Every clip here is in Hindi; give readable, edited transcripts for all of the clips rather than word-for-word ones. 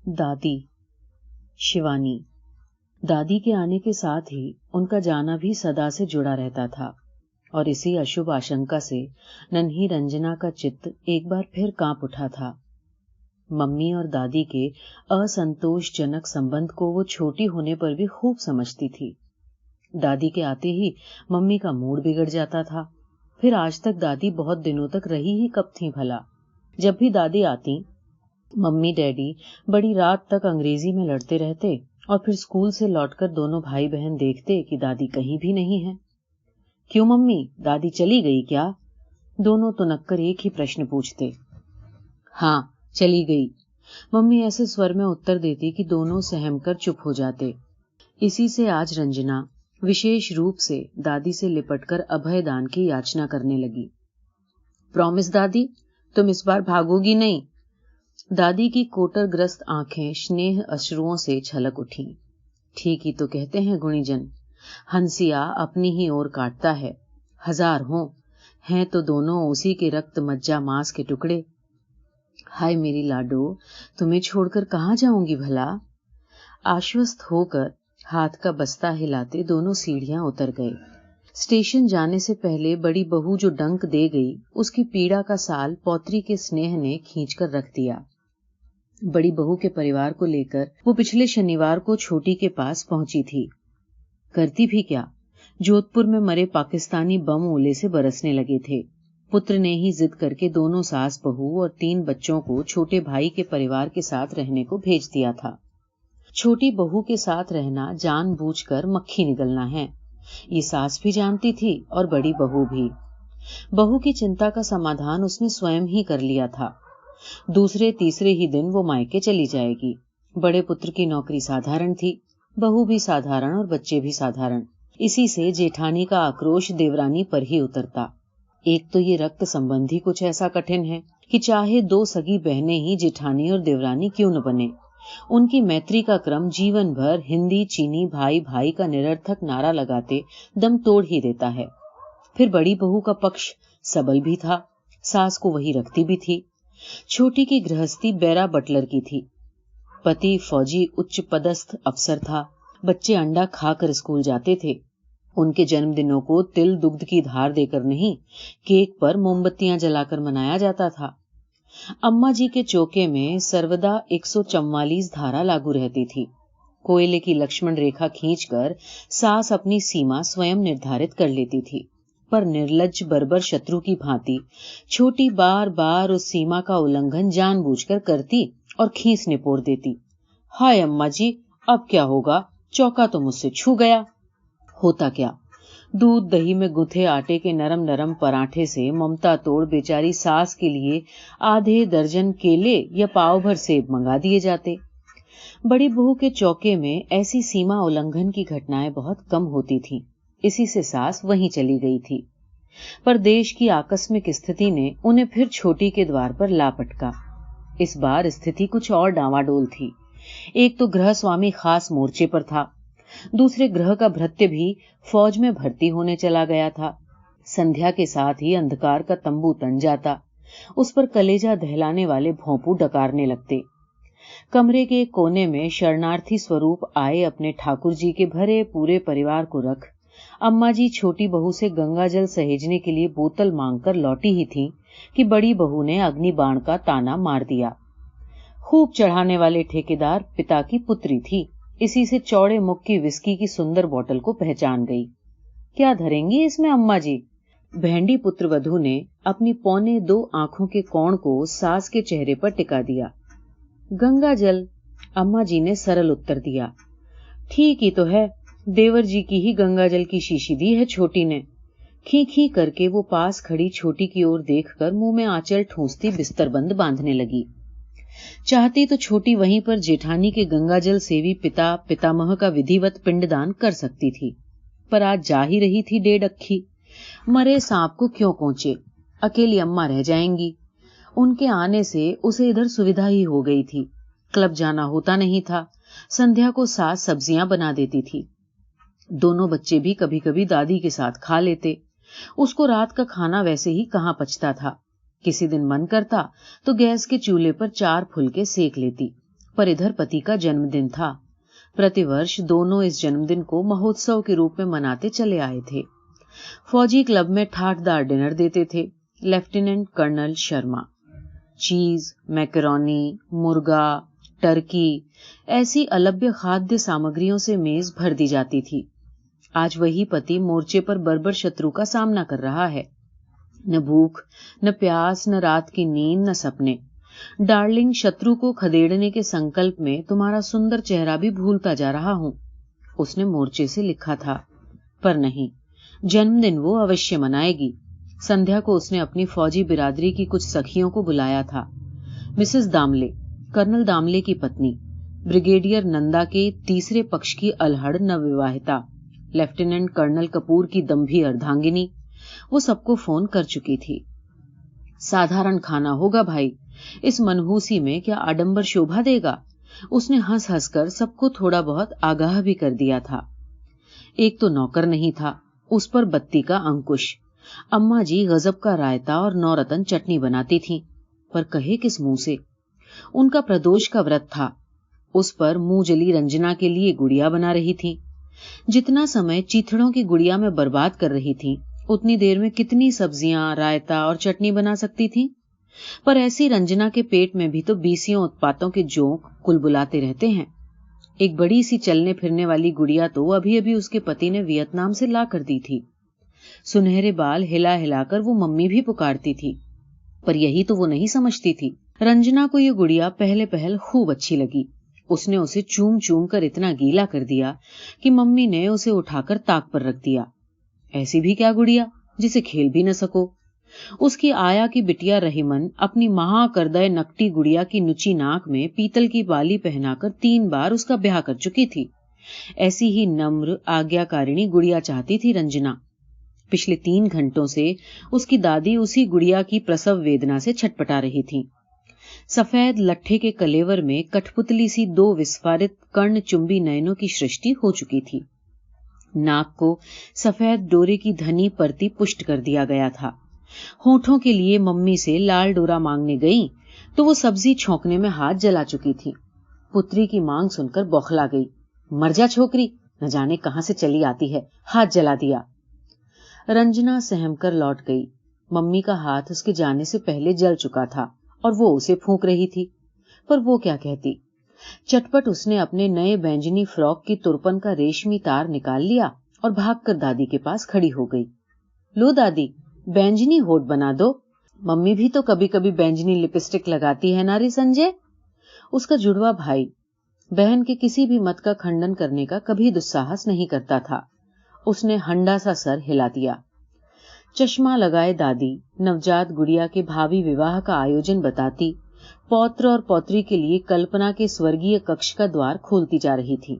दादी शिवानी। दादी के आने के साथ ही उनका जाना भी सदा से जुड़ा रहता था और इसी अशुभ आशंका से नन्ही रंजना का चित्त एक बार फिर कांप उठा था। मम्मी और दादी के असंतोषजनक संबंध को वो छोटी होने पर भी खूब समझती थी। दादी के आते ही मम्मी का मूड बिगड़ जाता था। फिर आज तक दादी बहुत दिनों तक रही ही कब थी भला। जब भी दादी आती, मम्मी डैडी बड़ी रात तक अंग्रेजी में लड़ते रहते और फिर स्कूल से लौटकर दोनों भाई बहन देखते कि दादी कहीं भी नहीं है। क्यों मम्मी, दादी चली गई क्या? दोनों तुनक्कर एक ही प्रश्न पूछते। हाँ, चली गई, मम्मी ऐसे स्वर में उत्तर देती कि दोनों सहमकर चुप हो जाते। इसी से आज रंजना विशेष रूप से दादी से लिपटकर अभय दान की याचना करने लगी। प्रॉमिस दादी, तुम इस बार भागोगी नहीं। दादी की कोटरग्रस्त आंखें स्नेह अश्रुओं से छलक उठी। ठीक ही तो कहते हैं गुणीजन, हंसिया अपनी ही ओर काटता है। हजार हों, हैं तो दोनों उसी के रक्त मज्जा मांस के टुकड़े। हाय मेरी लाडो, तुम्हें छोड़कर कहाँ जाऊंगी भला। आश्वस्त होकर हाथ का बस्ता हिलाते दोनों सीढ़ियां उतर गए। स्टेशन जाने से पहले बड़ी बहू जो डंक दे गई, उसकी पीड़ा का साल पौत्री के स्नेह ने खींचकर रख दिया। बड़ी बहू के परिवार को लेकर वो पिछले शनिवार को छोटी के पास पहुंची थी। करती भी क्या, जोधपुर में मरे पाकिस्तानी बम ओले से बरसने लगे थे। पुत्र ने ही जिद करके दोनों सास बहू और 3 बच्चों को छोटे भाई के परिवार के साथ रहने को भेज दिया था। छोटी बहू के साथ रहना जानबूझकर मक्खी निगलना है, ये सास भी जानती थी और बड़ी बहू भी। बहू की चिंता का समाधान उसने स्वयं ही कर लिया था। दूसरे तीसरे ही दिन वो मायके चली जाएगी। बड़े पुत्र की नौकरी साधारण थी, बहू भी साधारण और बच्चे भी साधारण। इसी से जेठानी का आक्रोश देवरानी पर ही उतरता। एक तो ये रक्त संबंधी कुछ ऐसा कठिन है कि चाहे 2 सगी बहनें ही जेठानी और देवरानी क्यों न बने, उनकी मैत्री का क्रम जीवन भर हिंदी चीनी भाई भाई का निरर्थक नारा लगाते दम तोड़ ही देता है। फिर बड़ी बहू का पक्ष सबल भी था, सास को वही रखती भी थी। छोटी की गृहस्थी बैरा बटलर की थी। पति फौजी उच्च पदस्थ अफसर था। बच्चे अंडा खाकर स्कूल जाते थे। उनके जन्मदिनों को तिल दुग्ध की धार देकर नहीं, केक पर मोमबत्तियां जलाकर मनाया जाता था। अम्मा जी के चौके में सर्वदा 144 धारा लागू रहती थी। कोयले की लक्ष्मण रेखा खींचकर सास अपनी सीमा स्वयं निर्धारित कर लेती थी, पर निर्लज्ज बर्बर शत्रु की भांति छोटी बार बार उस सीमा का उल्लंघन जानबूझकर करती और खींच निपोड़ देती। हाय अम्मा जी, अब क्या होगा, चौका तो मुझसे छू गया। होता क्या, दूध दही में गुथे आटे के नरम नरम पराठे से ममता तोड़ बेचारी सास के लिए आधे दर्जन केले या पाव भर सेब मंगा दिए जाते। बड़ी बहू के चौके में ऐसी सीमा उल्लंघन की घटनाएं बहुत कम होती थीं। इसी से सास वहीं चली गई थी। पर देश की आकस्मिक स्थिति ने उन्हें फिर छोटी के द्वार पर ला पटका। इस बार स्थिति कुछ और डावाडोल थी। एक तो गृह स्वामी खास मोर्चे पर था, दूसरे ग्रह का भृत्य भी फौज में भर्ती होने चला गया था। संध्या के साथ ही अंधकार का तंबू तन जाता, उस पर कलेजा दहलाने वाले भोंपू डकारने लगते। कमरे के एक कोने में शरणार्थी स्वरूप आए अपने ठाकुर जी के भरे पूरे परिवार को रख अम्मा जी छोटी बहू से गंगा जल सहेजने के लिए बोतल मांगकर लौटी ही थी कि बड़ी बहू ने अग्नि बाण का ताना मार दिया। खूब चढ़ाने वाले ठेकेदार पिता की पुत्री थी। इसी से चौड़े मुख की विस्की की सुंदर बोतल को पहचान गई। क्या धरेंगी इसमें अम्मा जी? भेंडी पुत्र वधू ने अपनी 1.25 आंखों के कोण को सास के चेहरे पर टिका दिया। गंगा जल, अम्मा जी ने सरल उत्तर दिया। ठीक ही तो है, देवर जी की ही गंगा जल की शीशी दी है छोटी ने। खी खी करके वो पास खड़ी छोटी की ओर देखकर मुंह में आंचल ठूंसती बिस्तरबंद बांधने लगी। चाहती तो छोटी वहीं पर जेठानी के गंगा जल सेवी पिता पितामह का विधिवत पिंडदान कर सकती थी, पर आज जा ही रही थी 1.5 अक्खी। मरे सांप को क्यों कोंचे, अकेली अम्मा रह जाएंगी। उनके आने से उसे इधर सुविधा ही हो गई थी। क्लब जाना होता नहीं था। संध्या को सास सब्जियां बना देती थी। दोनों बच्चे भी कभी कभी दादी के साथ खा लेते। उसको रात का खाना वैसे ही कहां पचता था। किसी दिन मन करता तो गैस के चूल्हे पर 4 फुलके सेक लेती। पर इधर पति का जन्मदिन था। प्रतिवर्ष दोनों इस जन्मदिन को महोत्सव के रूप में मनाते चले आए थे। फौजी क्लब में ठाठदार डिनर देते थे लेफ्टिनेंट कर्नल शर्मा। चीज, मैकरोनी, मुर्गा, टर्की ऐसी अलभ्य खाद्य सामग्रियों से मेज भर दी जाती थी। आज वही पति मोर्चे पर बर्बर शत्रु का सामना कर रहा है। न भूख, न प्यास, न रात की नींद, न सपने। डार्लिंग, शत्रु को खदेड़ने के संकल्प में तुम्हारा सुंदर चेहरा भी भूलता जा रहा हूं, उसने मोर्चे से लिखा था। पर नहीं, जन्मदिन वो अवश्य मनाएगी। संध्या को उसने अपनी फौजी बिरादरी की कुछ सखियों को बुलाया था। मिसेस दामले, कर्नल दामले की पत्नी, ब्रिगेडियर नंदा के तीसरे पक्ष की अलहड़ नवविवाहिता, लेफ्टिनेंट कर्नल कपूर की दंभी अर्धांगिनी, वो सबको फोन कर चुकी थी। साधारण खाना होगा भाई, इस मनहूसी में क्या आडंबर शोभा देगा? उसने हंस हंस कर सबको थोड़ा बहुत आगाह भी कर दिया था। एक तो नौकर नहीं था, उस पर बत्ती का अंकुश। अम्मा जी गजब का रायता और नौरतन चटनी बनाती थीं, पर कहे किस मुंह से? उनका प्रदोष का व्रत था, उस पर मुंह जली रंजना के लिए गुड़िया बना रही थी। जितना समय चीथड़ों की गुड़िया में बर्बाद कर रही थी, उतनी देर में कितनी सब्जियां, रायता और चटनी बना सकती थी। पर ऐसी रंजना के पेट में भी तो बीसियों उत्पातों के जोंक कुलबुलाते रहते हैं। एक बड़ी सी चलने फिरने वाली गुड़िया तो अभी अभी उसके पति ने वियतनाम से ला कर दी थी। सुनहरे बाल हिला हिलाकर वो मम्मी भी पुकारती थी, पर यही तो वो नहीं समझती थी। रंजना को ये गुड़िया पहले पहल खूब अच्छी लगी। उसने उसे चूम चूम कर इतना गीला कर दिया कि मम्मी ने उसे उठाकर ताक पर रख दिया। ऐसी भी क्या गुड़िया जिसे खेल भी न सको? उसकी आया की बिटिया रहीमन अपनी महाकर्दय नकटी गुड़िया की नुची नाक में पीतल की बाली पहनाकर 3 बार उसका ब्याह कर चुकी थी। ऐसी ही नम्र आज्ञाकारिणी गुड़िया चाहती थी रंजना। पिछले 3 घंटों से उसकी दादी उसी गुड़िया की प्रसव वेदना से छटपटा रही थी। सफेद लट्ठे के कलेवर में कठपुतली सी 2 विस्फारित कर्ण चुंबी नयनों की सृष्टि हो चुकी थी। नाक को सफेद डोरे की धनी परती पुष्ट कर दिया गया था। होठों के लिए मम्मी से लाल डोरा मांगने गई तो वो सब्जी छौंकने में हाथ जला चुकी थी। पुत्री की मांग सुनकर बौखला गई। मर जा छोकरी, न जाने कहां से चली आती है, हाथ जला दिया। रंजना सहमकर लौट गई। मम्मी का हाथ उसके जाने से पहले जल चुका था और वो उसे फूंक रही थी, पर वो क्या कहती। चटपट उसने अपने नए बैंजनी फ्रॉक की तुरपन का रेशमी तार निकाल लिया और भागकर दादी के पास खड़ी हो गई। लो दादी, बैंजनी होठ बना दो। मम्मी भी तो कभी कभी बैंजनी लिपस्टिक लगाती है ना रे संजय। उसका जुड़वा भाई बहन के किसी भी मत का खंडन करने का कभी दुस्साहस नहीं करता था। उसने हंडा सा सर हिला दिया। चश्मा लगाए दादी नवजात गुड़िया के भावी विवाह का आयोजन बताती पौत्र और पौत्री के लिए कल्पना के स्वर्गीय कक्ष का द्वार खोलती जा रही थी।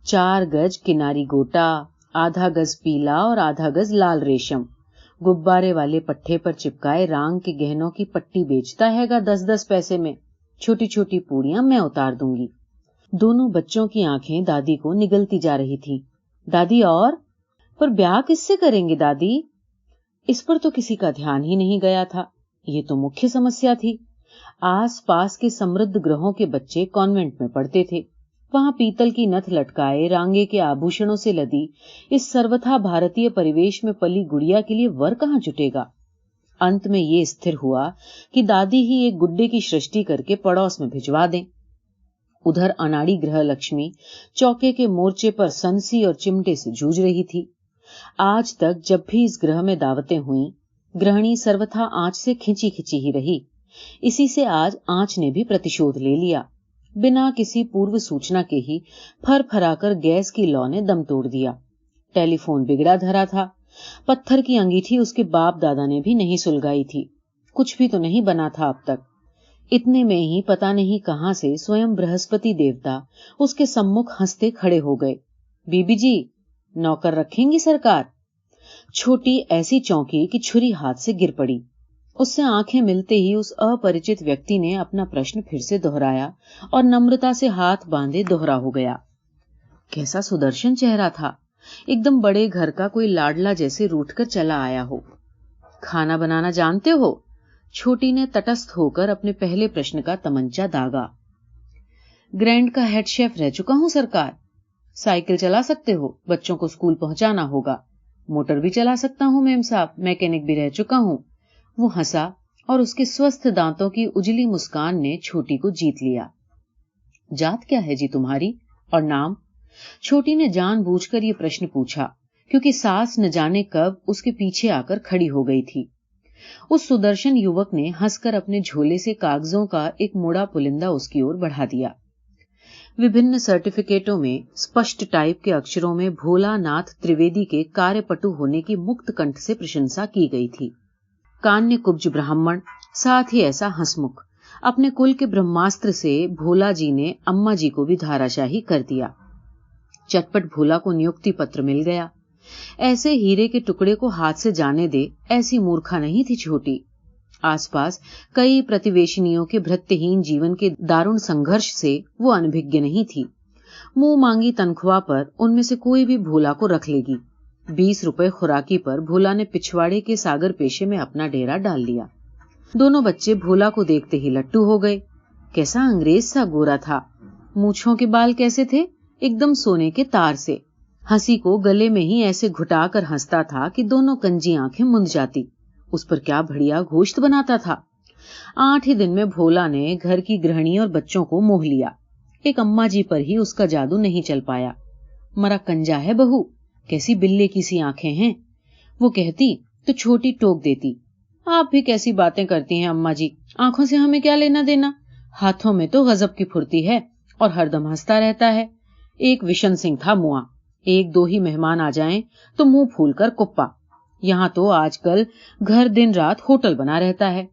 4 गज किनारी गोटा, आधा गज पीला और आधा गज लाल रेशम, गुब्बारे वाले पट्टे पर चिपकाए रांग के गहनों की पट्टी बेचता हैगा 10-10 पैसे में। छोटी छोटी पूड़ियां मैं उतार दूंगी। दोनों बच्चों की आंखें दादी को निगलती जा रही थी। दादी और? पर ब्याह किससे करेंगे दादी? इस पर तो किसी का ध्यान ही नहीं गया था। ये तो मुख्य समस्या थी। आस पास के समृद्ध ग्रहों के बच्चे कॉन्वेंट में पढ़ते थे। वहां पीतल की नथ लटकाए रांगे के आभूषणों से लदी इस सर्वथा भारतीय परिवेश में पली गुड़िया के लिए वर कहां जुटेगा। अंत में ये स्थिर हुआ कि दादी ही एक गुड्डे की सृष्टि करके पड़ोस में भिजवा दें। उधर अनाड़ी ग्रह लक्ष्मी चौके के मोर्चे पर संसी और चिमटे से जूझ रही थी। आज तक जब भी इस ग्रह में दावतें हुई, गृहिणी सर्वथा आंच से खिंची खिंची ही रही। इसी से आज आंच ने भी प्रतिशोध ले लिया। बिना किसी पूर्व सूचना के ही फरफराकर गैस की लौ ने दम तोड़ दिया। टेलीफोन बिगड़ा धरा था। पत्थर की अंगीठी उसके बाप दादा ने भी नहीं सुलगाई थी। कुछ भी तो नहीं बना था अब तक। इतने में ही पता नहीं कहां से स्वयं बृहस्पति देवता उसके सम्मुख हंसते खड़े हो गए। बीबी जी, नौकर रखेंगी सरकार? छोटी ऐसी चौंकी कि छुरी हाथ से गिर पड़ी। उससे आंखें मिलते ही उस अपरिचित व्यक्ति ने अपना प्रश्न फिर से दोहराया और नम्रता से हाथ बांधे दोहरा हो गया। कैसा सुदर्शन चेहरा था, एकदम बड़े घर का कोई लाडला जैसे रूठकर चला आया हो। खाना बनाना जानते हो? छोटी ने तटस्थ होकर अपने पहले प्रश्न का तमंचा दागा। ग्रैंड का हेड शेफ रह चुका हूं सरकार। साइकिल चला सकते हो, बच्चों को स्कूल पहुंचाना होगा। मोटर भी चला सकता हूं मेम साहब, मैकेनिक भी रह चुका हूं। वो हंसा और उसके स्वस्थ दांतों की उजली मुस्कान ने छोटी को जीत लिया। जात क्या है जी तुम्हारी और नाम? छोटी ने जानबूझकर ये प्रश्न पूछा क्योंकि सास न जाने कब उसके पीछे आकर खड़ी हो गई थी। उस सुदर्शन युवक ने हंसकर अपने झोले से कागजों का एक मुड़ा पुलिंदा उसकी ओर बढ़ा दिया। विभिन्न सर्टिफिकेटों में स्पष्ट टाइप के अक्षरों में भोलानाथ त्रिवेदी के कार्यपटु होने की मुक्त कंठ से प्रशंसा की गई थी। कान्य कुब्ज ब्राह्मण, साथ ही ऐसा हंसमुख, अपने कुल के ब्रह्मास्त्र से भोला जी ने अम्मा जी को भी धाराशाही कर दिया। चटपट भोला को नियुक्ति पत्र मिल गया। ऐसे हीरे के टुकड़े को हाथ से जाने दे, ऐसी मूर्खा नहीं थी छोटी। आसपास कई प्रतिवेशनियों के भृत्यहीन जीवन के दारुण संघर्ष से वो अनभिज्ञ नहीं थी। मुंह मांगी तनख्वाह पर उनमें से कोई भी भोला को रख लेगी। 20 रुपए खुराकी पर भोला ने पिछवाड़े के सागर पेशे में अपना डेरा डाल लिया। दोनों बच्चे भोला को देखते ही लट्टू हो गए। कैसा अंग्रेज सा गोरा था, मूंछों के बाल कैसे थे, एकदम सोने के तार से। हंसी को गले में ही ऐसे घुटा कर हंसता था कि दोनों कंजी आंखें मुंद जाती। उस पर क्या बढ़िया गोश्त बनाता था। 8 ही दिन में भोला ने घर की गृहिणी और बच्चों को मोह लिया। एक अम्मा जी पर ही उसका जादू नहीं चल पाया। मरा कंजा है बहू, कैसी बिल्ले की सी आंखें हैं। वो कहती तो छोटी टोक देती, आप भी कैसी बातें करती हैं अम्मा जी, आंखों से हमें क्या लेना देना। हाथों में तो गजब की फुर्ती है और हरदम हंसता रहता है। एक विशन सिंह था मुआ, 1-2 ही मेहमान आ जाएं तो मुंह फूल कर कुप्पा। यहाँ तो आजकल घर दिन रात होटल बना रहता है।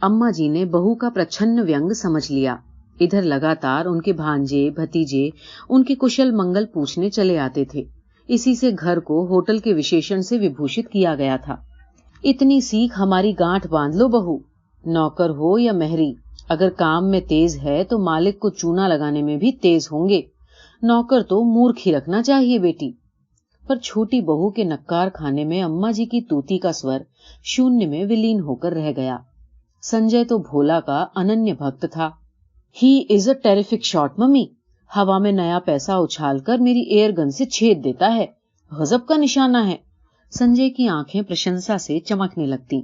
अम्मा जी ने बहू का प्रच्छन्न व्यंग समझ लिया। इधर लगातार उनके भांजे भतीजे उनके कुशल मंगल पूछने चले आते थे। इसी से घर को होटल के विशेषण से विभूषित किया गया था। इतनी सीख हमारी गांठ बांध लो बहू, नौकर हो या मेहरी, अगर काम में तेज है तो मालिक को चूना लगाने में भी तेज होंगे। नौकर तो मूर्ख ही रखना चाहिए बेटी। पर छोटी बहू के नक्कार खाने में अम्मा जी की तूती का स्वर शून्य में विलीन होकर रह गया। संजय तो भोला का अनन्य भक्त था। He is a terrific shot mummy, हवा में नया पैसा उछालकर मेरी एयर गन से छेद देता है, गजब का निशाना है। संजय की आंखें प्रशंसा से चमकने लगती।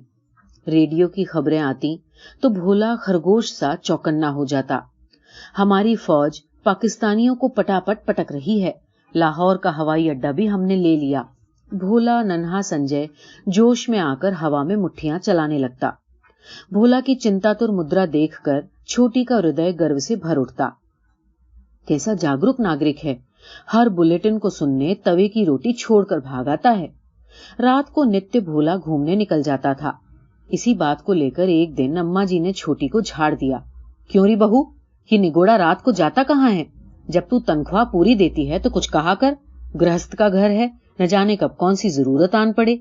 रेडियो की खबरें आती तो भोला खरगोश सा चौकन्ना हो जाता। हमारी फौज पाकिस्तानियों को पटापट पटक रही है, लाहौर का हवाई अड्डा भी हमने ले लिया। भोला नन्हा संजय जोश में आकर हवा में मुट्ठियां चलाने लगता। भोला की चिंतातुर मुद्रा देखकर छोटी का हृदय गर्व से भर उठता। कैसा जागरूक नागरिक है, हर बुलेटिन को सुनने तवे की रोटी छोड़कर भाग आता है। रात को नित्य भोला घूमने निकल जाता था। इसी बात को लेकर एक दिन अम्मा जी ने छोटी को झाड़ दिया। क्यों री बहू, ये निगोड़ा रात को जाता कहाँ है? जब तू तनख्वाह पूरी देती है तो कुछ कहा कर, गृहस्थ का घर है, न जाने कब कौन सी जरूरत आन पड़े।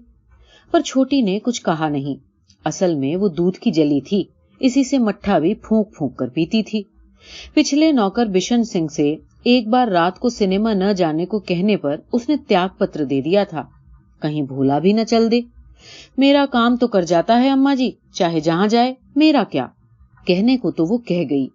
पर छोटी ने कुछ कहा नहीं। असल में वो दूध की जली थी, इसी से मट्ठा भी फूंक फूंक कर पीती थी। पिछले नौकर बिशन सिंह से एक बार रात को सिनेमा न जाने को कहने पर उसने त्याग पत्र दे दिया था। कहीं भोला भी न चल दे। मेरा काम तो कर जाता है अम्मा जी, चाहे जहां जाए, मेरा क्या। कहने को तो वो कह गई,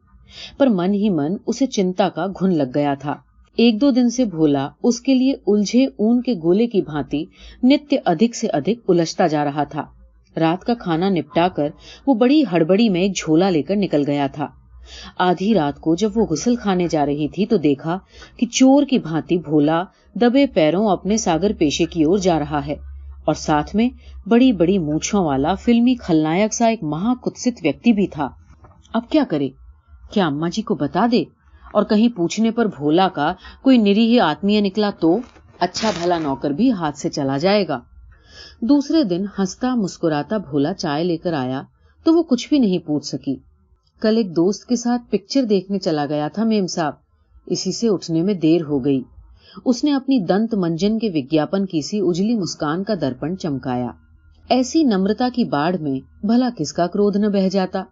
पर मन ही मन उसे चिंता का घुन लग गया था। 1-2 दिन से भोला उसके लिए उलझे ऊन के गोले की भांति नित्य अधिक से अधिक उलझता जा रहा था। रात का खाना निपटाकर वो बड़ी हड़बड़ी में एक झोला लेकर निकल गया था। आधी रात को जब वो गुसल खाने जा रही थी तो देखा कि चोर की भांति भोला दबे पैरों अपने सागर पेशे की ओर जा रहा है और साथ में बड़ी बड़ी मूंछों वाला फिल्मी खलनायक सा एक महाकुत्सित व्यक्ति भी था। अब क्या करे? क्या अम्मा जी को बता दे? और कहीं पूछने पर भोला का कोई निरीह आत्मीय निकला तो अच्छा भला नौकर भी हाथ से चला जाएगा। दूसरे दिन हंसता मुस्कुराता भोला चाय लेकर आया तो वो कुछ भी नहीं पूछ सकी। कल एक दोस्त के साथ पिक्चर देखने चला गया था मेम साहब, इसी से उठने में देर हो गई। उसने अपनी दंत मंजन के विज्ञापन की सी उजली मुस्कान का दर्पण चमकाया। ऐसी नम्रता की बाढ़ में भला किसका क्रोध न बह जाता।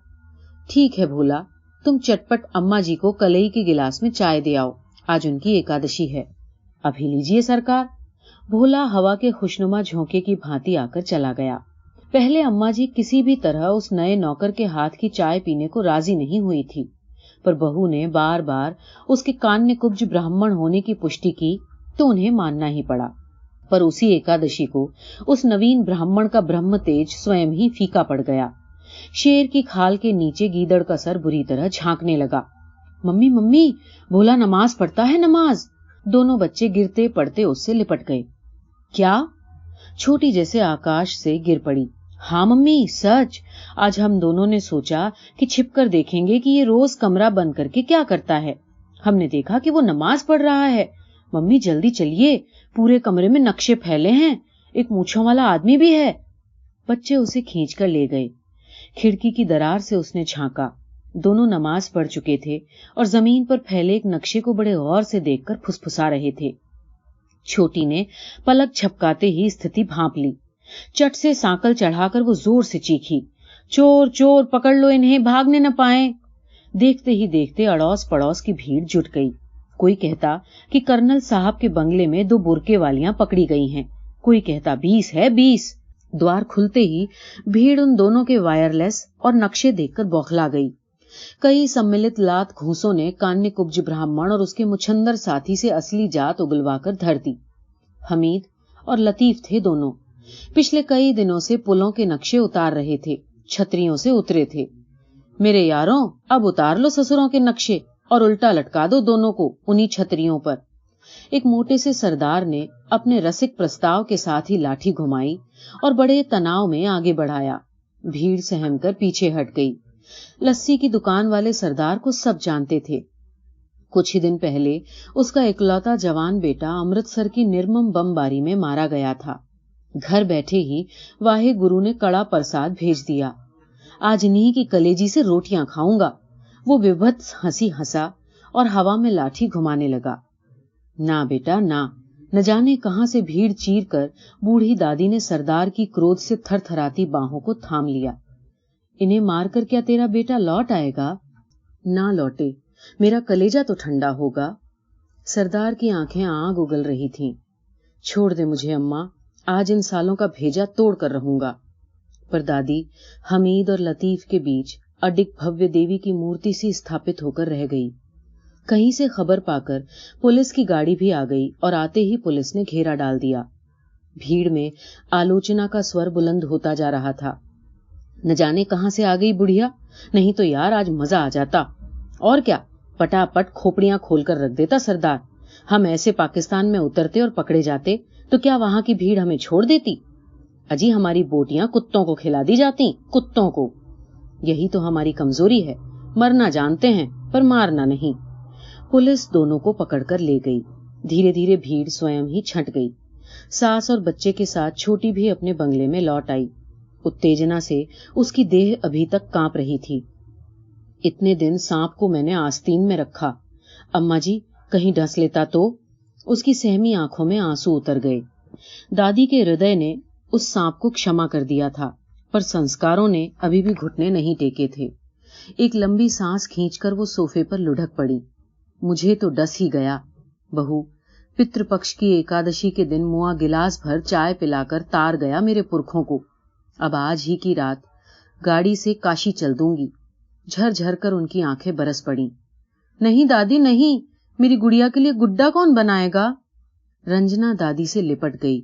ठीक है भोला, तुम चटपट अम्मा जी को कलई के गिलास में चाय दे आओ, आज उनकी एकादशी है। अभी लीजिए सरकार। भोला हवा के खुशनुमा झोंके की भांति आकर चला गया। पहले अम्मा जी किसी भी तरह उस नए नौकर के हाथ की चाय पीने को राजी नहीं हुई थी, पर बहू ने बार बार उसके कान्य कुब्ज ब्राह्मण होने की पुष्टि की तो उन्हें मानना ही पड़ा। पर उसी एकादशी को उस नवीन ब्राह्मण का ब्रह्म तेज स्वयं ही फीका पड़ गया। शेर की खाल के नीचे गीदड़ का सर बुरी तरह झांकने लगा। मम्मी मम्मी, भोला नमाज पढ़ता है, नमाज। दोनों बच्चे गिरते पड़ते उससे लिपट गए। क्या? छोटी जैसे आकाश से गिर पड़ी। हाँ मम्मी, सच। आज हम दोनों ने सोचा कि छिपकर देखेंगे कि ये रोज कमरा बंद करके क्या करता है। हमने देखा कि वो नमाज पढ़ रहा है। मम्मी जल्दी चलिए, पूरे कमरे में नक्शे फैले हैं, एक मूंछों वाला आदमी भी है। बच्चे उसे खींचकर ले गए। खिड़की की दरार से उसने झांका। दोनों नमाज पढ़ चुके थे और जमीन पर फैले एक नक्शे को बड़े गौर से देखकर फुसफुसा रहे थे। छोटी ने पलक झपकाते ही स्थिति भांप ली। चट से सांकल चढ़ाकर वो जोर से चीखी, चोर चोर, पकड़ लो इन्हें, भागने न पाए। देखते ही देखते अड़ोस पड़ोस की भीड़ जुट गई। कोई कहता कि कर्नल साहब के बंगले में 2 बुरके वालियां पकड़ी गई हैं, कोई कहता 20 है 20। द्वार खुलते ही भीड़ उन दोनों के वायरलेस और नक्शे देखकर बौखला गई। कई सम्मिलित लात घूंसों ने कान्य कुब्ज ब्राह्मण और उसके मुछंदर साथी से असली जात उगलवाकर धर दी। हमीद और लतीफ थे दोनों। पिछले कई दिनों से पुलों के नक्शे उतार रहे थे, छतरियों से उतरे थे। मेरे यारों, अब उतार लो ससुरों के नक्शे और उल्टा लटका दो दोनों को उन्हीं छतरियों पर। एक मोटे से सरदार ने अपने रसिक प्रस्ताव के साथ ही लाठी घुमाई और बड़े तनाव में आगे बढ़ाया। भीड़ सहमकर पीछे हट गई। लस्सी की दुकान वाले सरदार को सब जानते थे। कुछ ही दिन पहले उसका इकलौता जवान बेटा अमृतसर की निर्मम बमबारी में मारा गया था। घर बैठे ही वाहे गुरु ने कड़ा प्रसाद भेज दिया। आज इन्हीं की कलेजी से रोटियां खाऊंगा। वो विभत्स हंसी हंसा और हवा में लाठी घुमाने लगा। ना बेटा ना, न जाने कहां से भीड़ चीर कर बूढ़ी दादी ने सरदार की क्रोध से थरथराती बाहों को थाम लिया। इन्हें मारकर क्या तेरा बेटा लौट आएगा? ना लौटे, मेरा कलेजा तो ठंडा होगा। सरदार की आंखें आग उगल रही थीं। छोड़ दे मुझे अम्मा, आज इन सालों का भेजा तोड़ कर रहूंगा। पर दादी हमीद और लतीफ के बीच अडिग भव्य देवी की मूर्ति सी स्थापित होकर रह गई। कहीं से खबर पाकर पुलिस की गाड़ी भी आ गई और आते ही पुलिस ने घेरा डाल दिया। भीड़ में आलोचना का स्वर बुलंद होता जा रहा था। न जाने कहां से आ गई बुढ़िया, नहीं तो यार आज मजा आ जाता। और क्या, पटापट खोपड़ियां खोलकर रख देता सरदार। हम ऐसे पाकिस्तान में उतरते और पकड़े जाते तो क्या वहां की भीड़ हमें छोड़ देती? अजी हमारी बोटियां कुत्तों को खिला दी जाती, कुत्तों को। यही तो हमारी कमजोरी है, मरना जानते हैं पर मारना नहीं। पुलिस दोनों को पकड़कर ले गई। धीरे धीरे भीड़ स्वयं ही छंट गई। सास और बच्चे के साथ छोटी भी अपने बंगले में लौट आई। उत्तेजना से उसकी देह अभी तक कांप रही थी। इतने दिन सांप को मैंने आस्तीन में रखा, अम्मा जी कहीं डस लेता तो? उसकी सहमी आंखों में आंसू उतर गए। दादी के हृदय ने उस सांप को क्षमा कर दिया था, पर संस्कारों ने अभी भी घुटने नहीं टेके थे। एक लंबी सांस खींचकर वो सोफे पर लुढ़क पड़ी। मुझे तो डस ही गया। बहू, पितृपक्ष की एकादशी के दिन मुआ गिलास भर चाय पिलाकर तार गया मेरे पुरखों को। अब आज ही की रात गाड़ी से काशी चल दूंगी। झरझर कर उनकी आंखें बरस पड़ी। नहीं दादी नहीं, मेरी गुड़िया के लिए गुड्डा कौन बनाएगा? रंजना दादी से लिपट गई,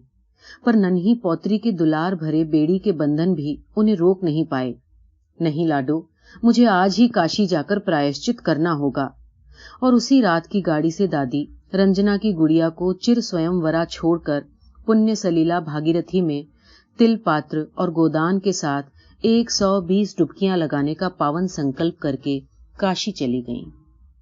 पर नन्ही पौत्री के दुलार भरे बेड़ी के बंधन भी उन्हें रोक नहीं पाए। नहीं लाडो, मुझे आज ही काशी जाकर प्रायश्चित करना होगा। और उसी रात की गाड़ी से दादी रंजना की गुड़िया को चिर स्वयंवरा छोड़कर पुण्य सलीला भागीरथी में तिल पात्र और गोदान के साथ 120 डुबकियां लगाने का पावन संकल्प करके काशी चली गईं।